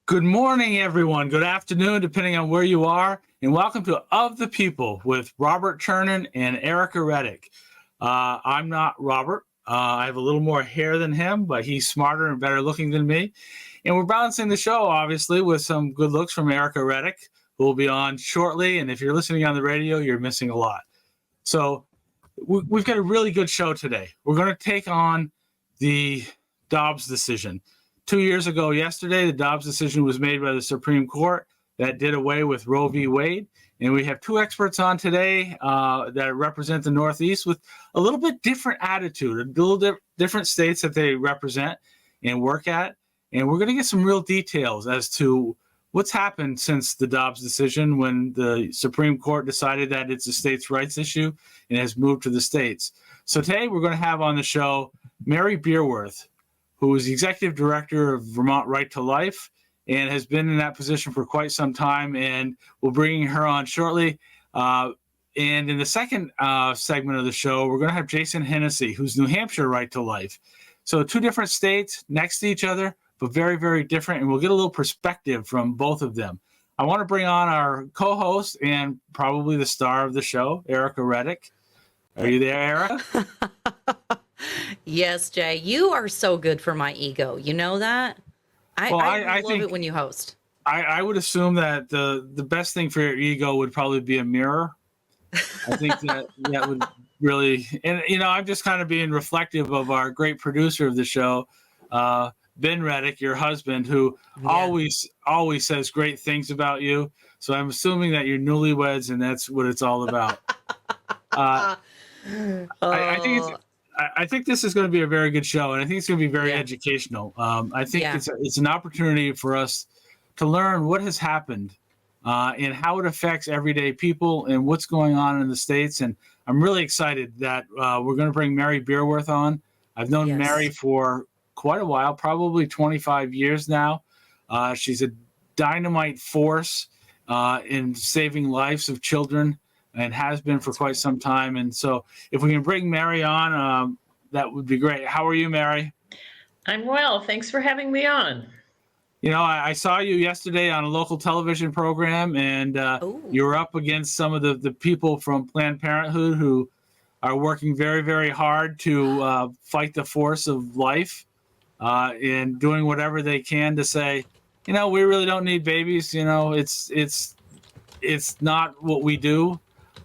Good morning, everyone. Good afternoon, depending on where you are. And welcome to Of the People with Robert Chernin and Ericka Redic. I'm not Robert. I have a little more hair than him, but he's smarter and better looking than me. And we're balancing the show, obviously, with some good looks from Ericka Redic, who will be on shortly. And if you're listening on the radio, you're missing a lot. So we've got a really good show today. We're going to take on the Dobbs decision. 2 years ago yesterday, the Dobbs decision was made by the Supreme Court that did away with Roe v. Wade. And we have two experts on today that represent the Northeast with a little bit different attitude, a little different states that they represent and work at. And we're going to get some real details as to what's happened since the Dobbs decision when the Supreme Court decided that it's a states' rights issue and has moved to the states. So today we're going to have on the show Mary Beerworth, who is the executive director of Vermont Right to Life and has been in that position for quite some time, and we'll bring her on shortly. And in the second segment of the show, we're going to have Jason Hennessy, who's New Hampshire Right to Life. So two different states next to each other, but very, very different, and we'll get a little perspective from both of them. I want to bring on our co-host and probably the star of the show, Ericka Redic. Are you there, Ericka? Yes, Jay, you are so good for my ego. You know that? I love it when you host. I would assume that the best thing for your ego would probably be a mirror. I think that would really, and I'm just kind of being reflective of our great producer of the show, Ben Redic, your husband, who always says great things about you. So I'm assuming that you're newlyweds and that's what it's all about. I think this is going to be a very good show, and I think it's going to be very educational. I think it's an opportunity for us to learn what has happened and how it affects everyday people and what's going on in the states. And I'm really excited that we're going to bring Mary Beerworth on. I've known Mary for quite a while, probably 25 years now. She's a dynamite force in saving lives of children, and has been for quite some time. And so if we can bring Mary on, that would be great. How are you, Mary? I'm well. Thanks for having me on. I saw you yesterday on a local television program, and you were up against some of the people from Planned Parenthood who are working very, very hard to fight the force of life and doing whatever they can to say, we really don't need babies. It's not what we do.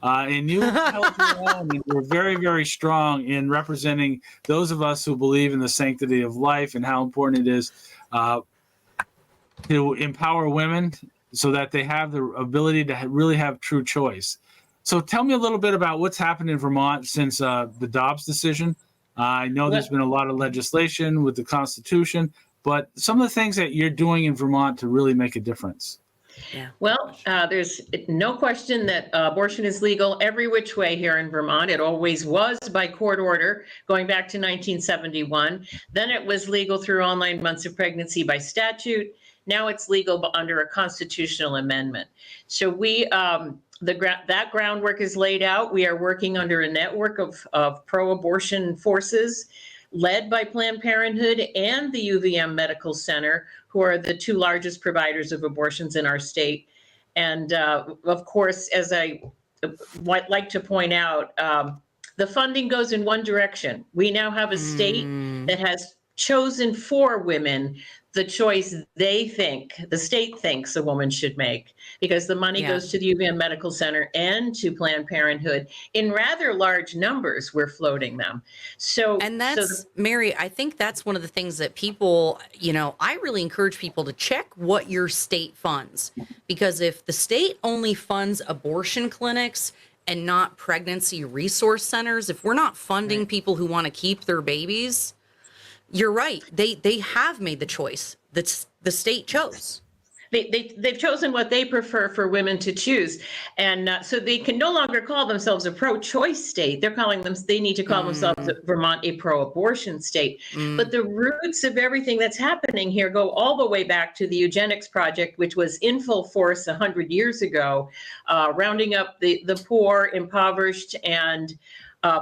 And you held your own, and you're very, very strong in representing those of us who believe in the sanctity of life and how important it is to empower women so that they have the ability to really have true choice. So tell me a little bit about what's happened in Vermont since the Dobbs decision. I know there's been a lot of legislation with the Constitution, but some of the things that you're doing in Vermont to really make a difference. Yeah. Well, there's no question that abortion is legal every which way here in Vermont. It always was by court order going back to 1971. Then it was legal through all 9 months of pregnancy by statute. Now it's legal under a constitutional amendment. So that groundwork is laid out. We are working under a network of pro-abortion forces led by Planned Parenthood and the UVM Medical Center, who are the two largest providers of abortions in our state. And of course, as I like to point out, the funding goes in one direction. We now have a state that has chosen for women the choice the state thinks a woman should make, because the money goes to the UVM Medical Center and to Planned Parenthood in rather large numbers. We're floating them. And that's, Mary, I think that's one of the things that people, I really encourage people to check what your state funds, because if the state only funds abortion clinics and not pregnancy resource centers, if we're not funding people who want to keep their babies, you're right. They have made the choice that the state chose. They've chosen what they prefer for women to choose. And so they can no longer call themselves a pro-choice state. They need to call themselves Vermont a pro-abortion state. But the roots of everything that's happening here go all the way back to the Eugenics project, which was in full force 100 years ago, rounding up the poor, impoverished, and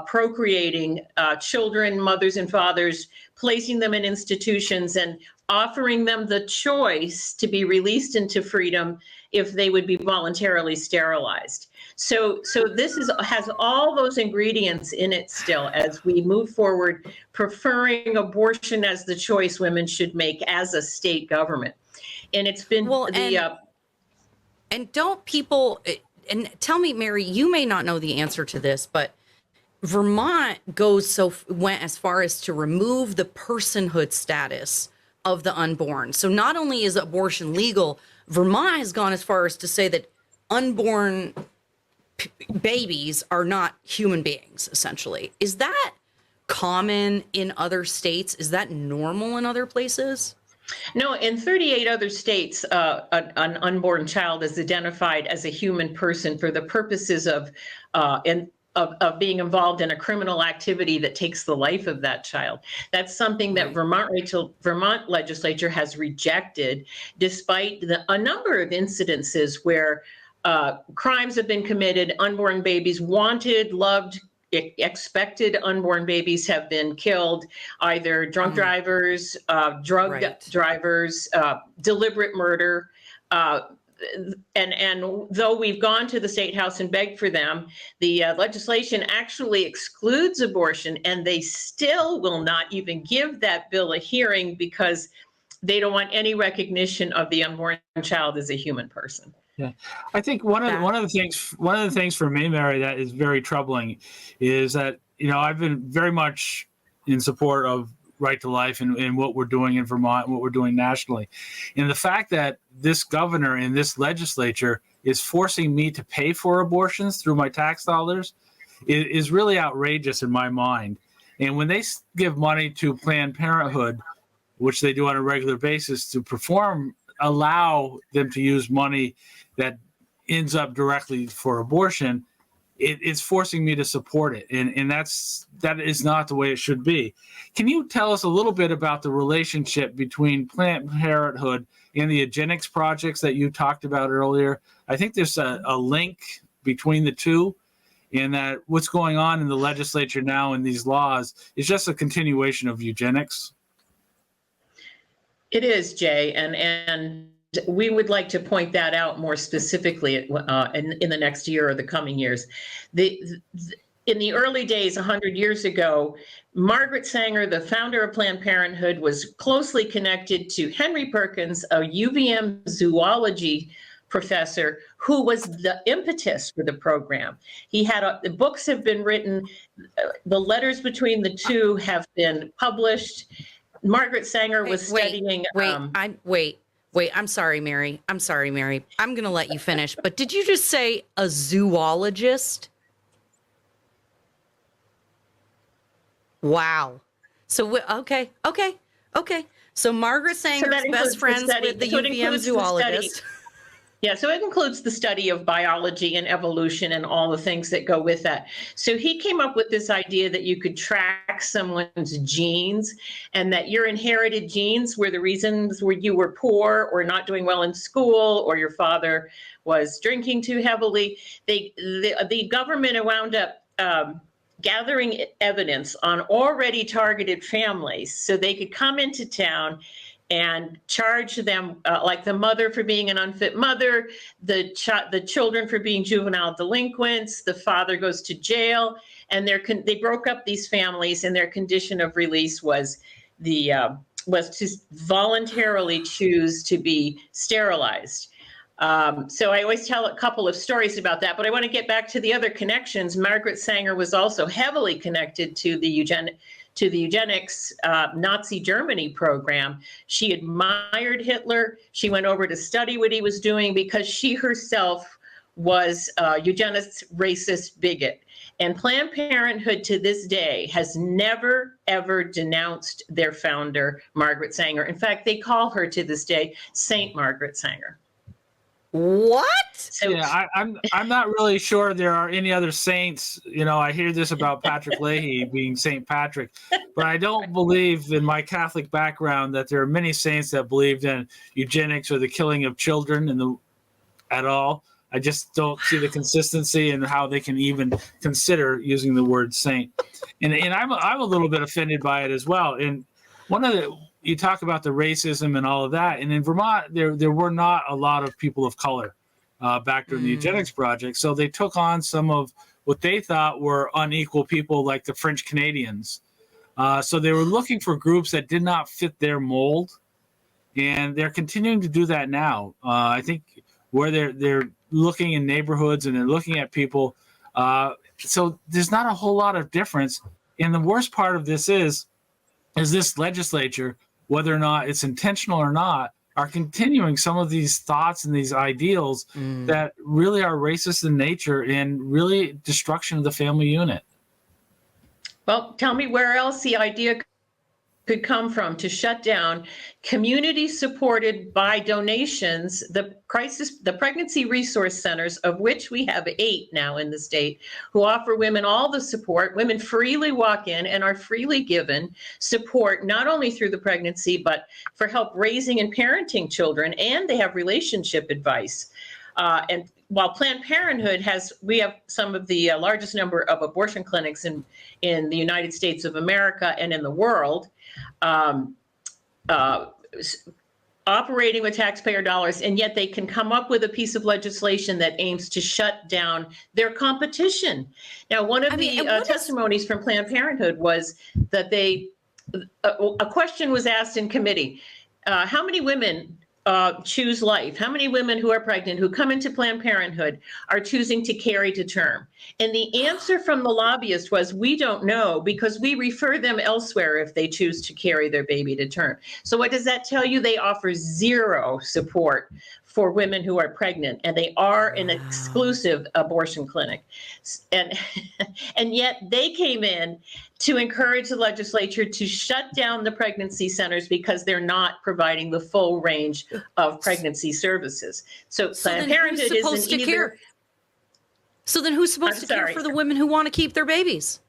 procreating children, mothers and fathers, placing them in institutions, and offering them the choice to be released into freedom if they would be voluntarily sterilized. So this has all those ingredients in it still as we move forward, preferring abortion as the choice women should make as a state government. And it's been and don't people, and tell me, Mary, you may not know the answer to this, but Vermont went as far as to remove the personhood status of the unborn. So not only is abortion legal, Vermont has gone as far as to say that unborn babies are not human beings, essentially. Is that common in other states? Is that normal in other places? No, in 38 other states, an unborn child is identified as a human person for the purposes of being involved in a criminal activity that takes the life of that child. That's something that Vermont legislature has rejected, despite a number of incidences where crimes have been committed, unborn babies, wanted, loved, expected unborn babies have been killed, either drunk drivers, drug drivers, deliberate murder. And though we've gone to the State House and begged for them, the legislation actually excludes abortion, and they still will not even give that bill a hearing because they don't want any recognition of the unborn child as a human person. Yeah, I think one of the things for me, Mary, that is very troubling is that, I've been very much in support of right to life and what we're doing in Vermont and what we're doing nationally. And the fact that this governor and this legislature is forcing me to pay for abortions through my tax dollars is really outrageous in my mind. And when they give money to Planned Parenthood, which they do on a regular basis, to allow them to use money that ends up directly for abortion, it's forcing me to support it. And that is not the way it should be. Can you tell us a little bit about the relationship between Planned Parenthood and the Eugenics projects that you talked about earlier? I think there's a link between the two, and that what's going on in the legislature now in these laws is just a continuation of eugenics. It is, Jay, and we would like to point that out more specifically in the next year or the coming years. In the early days, 100 years ago, Margaret Sanger, the founder of Planned Parenthood, was closely connected to Henry Perkins, a UVM zoology professor who was the impetus for the program. The books have been written, the letters between the two have been published. Margaret Sanger was studying. Wait, I'm sorry, Mary. I'm going to let you finish. But did you just say a zoologist? Wow. So, okay. So Margaret Sanger's best friends with the UVM zoologist. Yeah, so it includes the study of biology and evolution and all the things that go with that. So he came up with this idea that you could track someone's genes, and that your inherited genes were the reasons where you were poor or not doing well in school, or your father was drinking too heavily. The government wound up gathering evidence on already targeted families so they could come into town and charge them, like the mother for being an unfit mother, the children for being juvenile delinquents, the father goes to jail, and they broke up these families, and their condition of release was to voluntarily choose to be sterilized. So I always tell a couple of stories about that, but I want to get back to the other connections. Margaret Sanger was also heavily connected to the eugenics Nazi Germany program. She admired Hitler. She went over to study what he was doing because she herself was a eugenist, racist bigot. And Planned Parenthood to this day has never, ever denounced their founder, Margaret Sanger. In fact, they call her to this day Saint Margaret Sanger. What? So, yeah, I'm not really sure there are any other saints. I hear this about Patrick Leahy being Saint Patrick, but I don't believe in my Catholic background that there are many saints that believed in eugenics or the killing of children at all. I just don't see the consistency in how they can even consider using the word saint. And I'm a little bit offended by it as well. And one of you talk about the racism and all of that, and in Vermont, there were not a lot of people of color back during the Eugenics project. So they took on some of what they thought were unequal people, like the French Canadians. So they were looking for groups that did not fit their mold, and they're continuing to do that now. I think where they're looking in neighborhoods and they're looking at people. So there's not a whole lot of difference. And the worst part of this is this legislature, whether or not it's intentional or not, are continuing some of these thoughts and these ideals that really are racist in nature and really destruction of the family unit. Well, tell me where else the idea could come from to shut down community supported by donations, the pregnancy resource centers, of which we have 8 now in the state, who offer women all the support. Women freely walk in and are freely given support, not only through the pregnancy, but for help raising and parenting children, and they have relationship advice. And while Planned Parenthood we have some of the largest number of abortion clinics in the United States of America and in the world, operating with taxpayer dollars, and yet they can come up with a piece of legislation that aims to shut down their competition. Now, one of the testimonies from Planned Parenthood was that a question was asked in committee, how many women choose life? How many women who are pregnant, who come into Planned Parenthood, are choosing to carry to term? And the answer from the lobbyist was, we don't know, because we refer them elsewhere if they choose to carry their baby to term. So what does that tell you? They offer zero support for women who are pregnant, and they are an exclusive abortion clinic. And yet they came in to encourage the legislature to shut down the pregnancy centers because they're not providing the full range of pregnancy services. So Planned Parenthood isn't either. So then who's supposed to care for the women who want to keep their babies?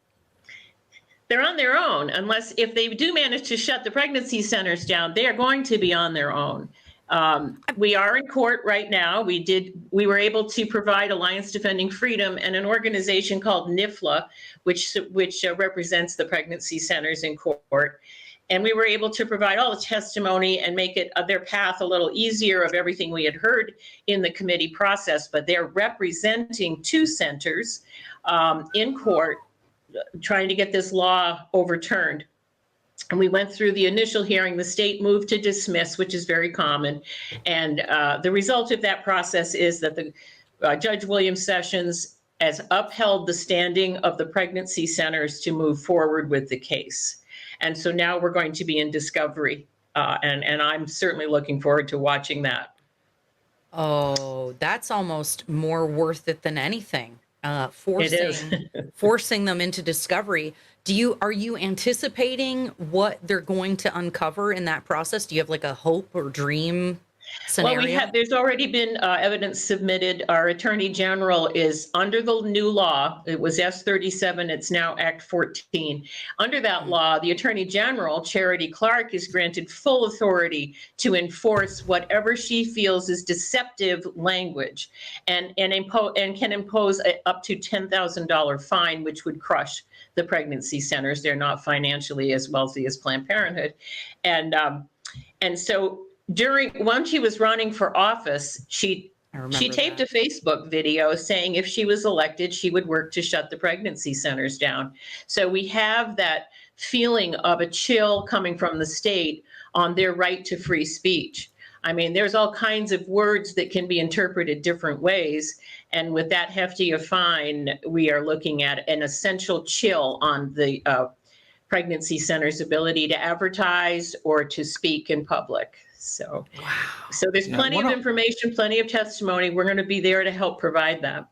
They're on their own, unless if they do manage to shut the pregnancy centers down, they are going to be on their own. We are in court right now. We were able to provide Alliance Defending Freedom and an organization called NIFLA, which represents the pregnancy centers in court. And we were able to provide all the testimony and make it their path a little easier of everything we had heard in the committee process. But they're representing 2 centers in court, trying to get this law overturned. And we went through the initial hearing. The state moved to dismiss, which is very common. And the result of that process is that the Judge William Sessions has upheld the standing of the pregnancy centers to move forward with the case. And so now we're going to be in discovery. And I'm certainly looking forward to watching that. Oh, that's almost more worth it than anything. Forcing them into discovery. Are you anticipating what they're going to uncover in that process? Do you have like a hope or dream scenario? Well, there's already been evidence submitted. Our Attorney General is under the new law. It was S37. It's now Act 14. Under that law, the Attorney General, Charity Clark, is granted full authority to enforce whatever she feels is deceptive language, and can impose up to $10,000 fine, which would crush the pregnancy centers. They're not financially as wealthy as Planned Parenthood, and so. When she was running for office, she taped a Facebook video saying if she was elected, she would work to shut the pregnancy centers down. So we have that feeling of a chill coming from the state on their right to free speech. I mean, there's all kinds of words that can be interpreted different ways. And with that hefty a fine, we are looking at an essential chill on the pregnancy center's ability to advertise or to speak in public. So there's plenty of information, plenty of testimony. We're going to be there to help provide that.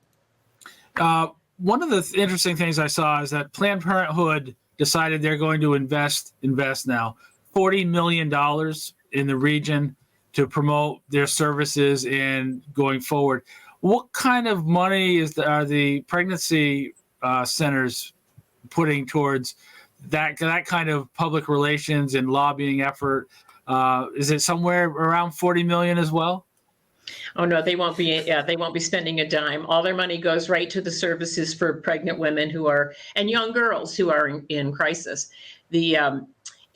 One of the interesting things I saw is that Planned Parenthood decided they're going to invest now $40 million in the region to promote their services and going forward. What kind of money are the pregnancy centers putting towards that kind of public relations and lobbying effort? Is it somewhere around 40 million as well? Oh no, they won't be. Yeah, they won't be spending a dime. All their money goes right to the services for pregnant women and young girls who are in crisis.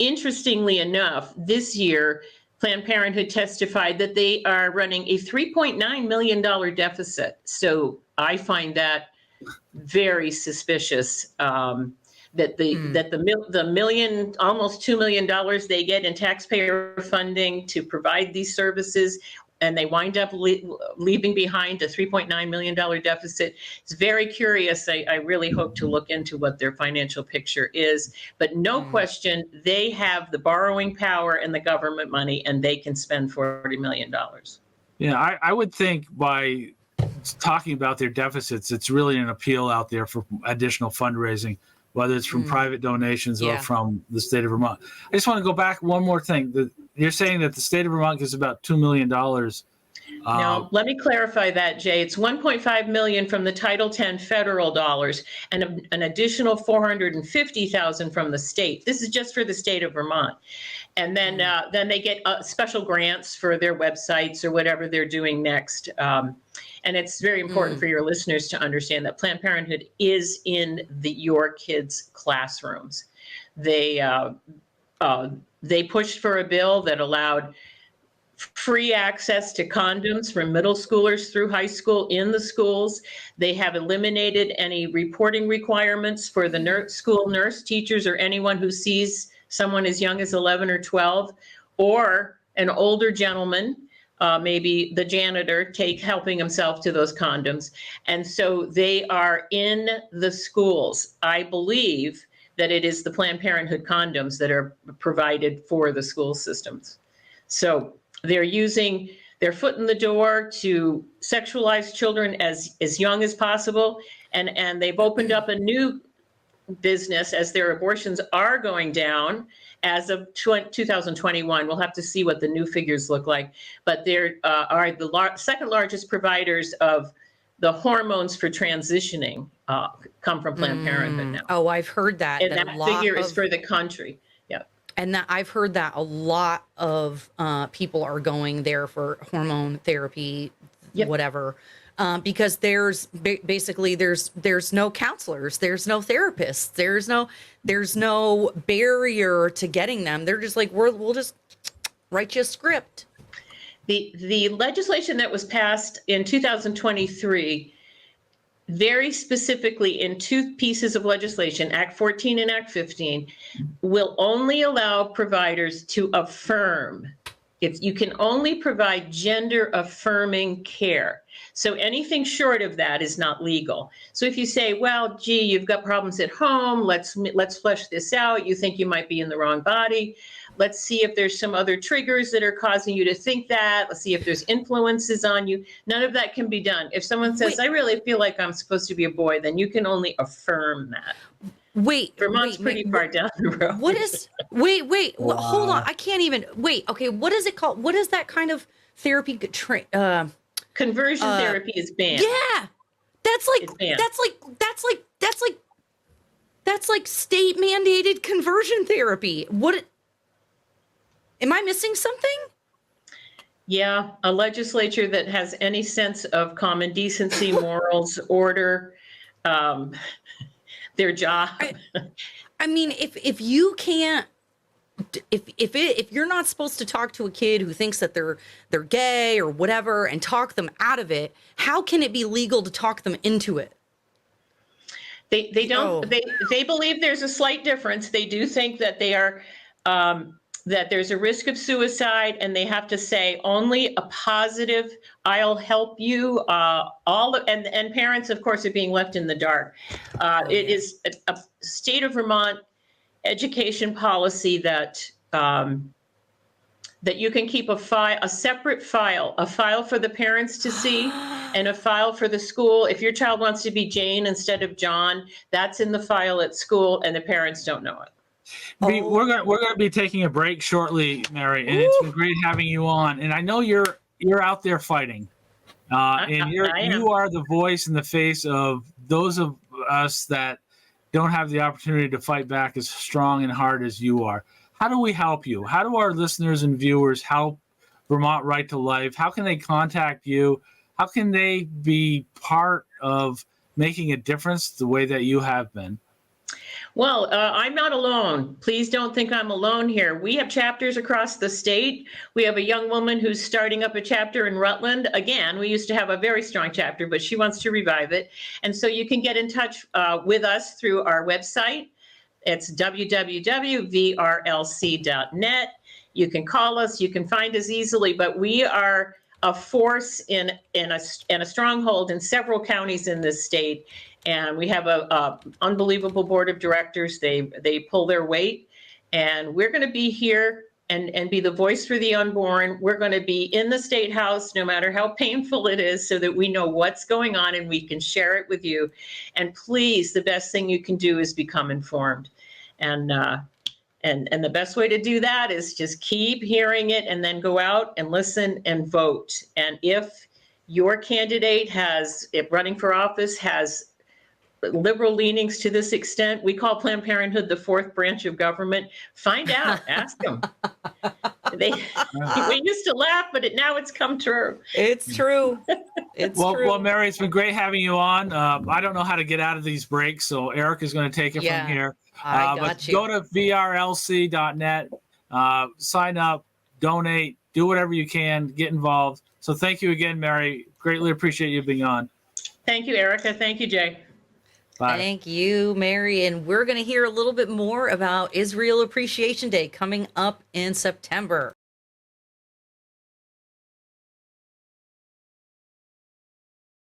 interestingly enough, this year, Planned Parenthood testified that they are running a $3.9 million deficit. So I find that very suspicious. That the million, almost $2 million they get in taxpayer funding to provide these services, and they wind up leaving behind a $3.9 million deficit. It's very curious. I really hope to look into what their financial picture is. But no question, they have the borrowing power and the government money, and they can spend $40 million. Yeah, I would think by talking about their deficits, it's really an appeal out there for additional fundraising, whether it's from private donations or from the state of Vermont. I just want to go back one more thing. You're saying that the state of Vermont gives about $2 million. Now, let me clarify that, Jay. It's $1.5 million from the Title X federal dollars and an additional $450,000 from the state. This is just for the state of Vermont. And then they get special grants for their websites or whatever they're doing next. And it's very important for your listeners to understand that Planned Parenthood is in your kids' classrooms. They pushed for a bill that allowed free access to condoms from middle schoolers through high school in the schools. They have eliminated any reporting requirements for the school nurse, teachers, or anyone who sees someone as young as 11 or 12, or an older gentleman, maybe the janitor, helping himself to those condoms. And so they are in the schools. I believe that it is the Planned Parenthood condoms that are provided for the school systems. So they're using their foot in the door to sexualize children as young as possible. And they've opened up a new business as their abortions are going down as of 2021. We'll have to see what the new figures look like. But they are the second largest providers of the hormones for transitioning come from Planned Parenthood now. Oh, I've heard that. And that figure is for the country. Yeah. And that I've heard that a lot of people are going there for hormone therapy, whatever, because there's basically there's no counselors, there's no therapists, there's no barrier to getting them. They're just like, we'll just write you a script. The legislation that was passed in 2023, very specifically in two pieces of legislation, Act 14 and Act 15, will only allow providers to affirm. You can only provide gender affirming care. So anything short of that is not legal. So if you say, well, gee, you've got problems at home, let's flesh this out. You think you might be in the wrong body. Let's see if there's some other triggers that are causing you to think that. Let's see if there's influences on you. None of that can be done. If someone says, I really feel like I'm supposed to be a boy, then you can only affirm that. Vermont's pretty far down the road. What is, wow. Hold on. I can't even, okay, what is it called? What is that kind of therapy? Conversion therapy is banned. Yeah. That's like state mandated conversion therapy. Am I missing something? Yeah, a legislature that has any sense of common decency, morals, order, their job. I mean, if you can't, if you're not supposed to talk to a kid who thinks that they're gay or whatever and talk them out of it, how can it be legal to talk them into it? They don't. They believe there's a slight difference. They do think that they are. That there's a risk of suicide, and they have to say only a positive, I'll help you, and parents, of course, are being left in the dark. It is a state of Vermont education policy that you can keep a separate file, a file for the parents to see and a file for the school. If your child wants to be Jane instead of John, that's in the file at school, and the parents don't know it. We're gonna be taking a break shortly, Mary, and it's been great having you on. And I know you're out there fighting, and you are the voice and the face of those of us that don't have the opportunity to fight back as strong and hard as you are. How do we help you? How do our listeners and viewers help Vermont Right to Life? How can they contact you? How can they be part of making a difference the way that you have been? Well, I'm not alone. Please don't think I'm alone here. We have chapters across the state. We have a young woman who's starting up a chapter in Rutland. Again, we used to have a very strong chapter, but she wants to revive it. And so you can get in touch with us through our website. It's www.vrlc.net. You can call us, you can find us easily, but we are a force in a stronghold in several counties in this state. And we have a unbelievable board of directors. They pull their weight, and we're going to be here and be the voice for the unborn. We're going to be in the State House, no matter how painful it is, so that we know what's going on and we can share it with you. And please, the best thing you can do is become informed. And the best way to do that is just keep hearing it and then go out and listen and vote. And if your candidate if running for office has liberal leanings to this extent, we call Planned Parenthood the fourth branch of government. Find out, ask them. We used to laugh, but now it's come true. It's true. It's true. Well, Mary, it's been great having you on. I don't know how to get out of these breaks, so Eric is going to take it from here. But go to vrlc.net, sign up, donate, do whatever you can, get involved. So thank you again, Mary. Greatly appreciate you being on. Thank you, Ericka. Thank you, Jay. Bye. Thank you, Mary. And we're going to hear a little bit more about Israel Appreciation Day coming up in September.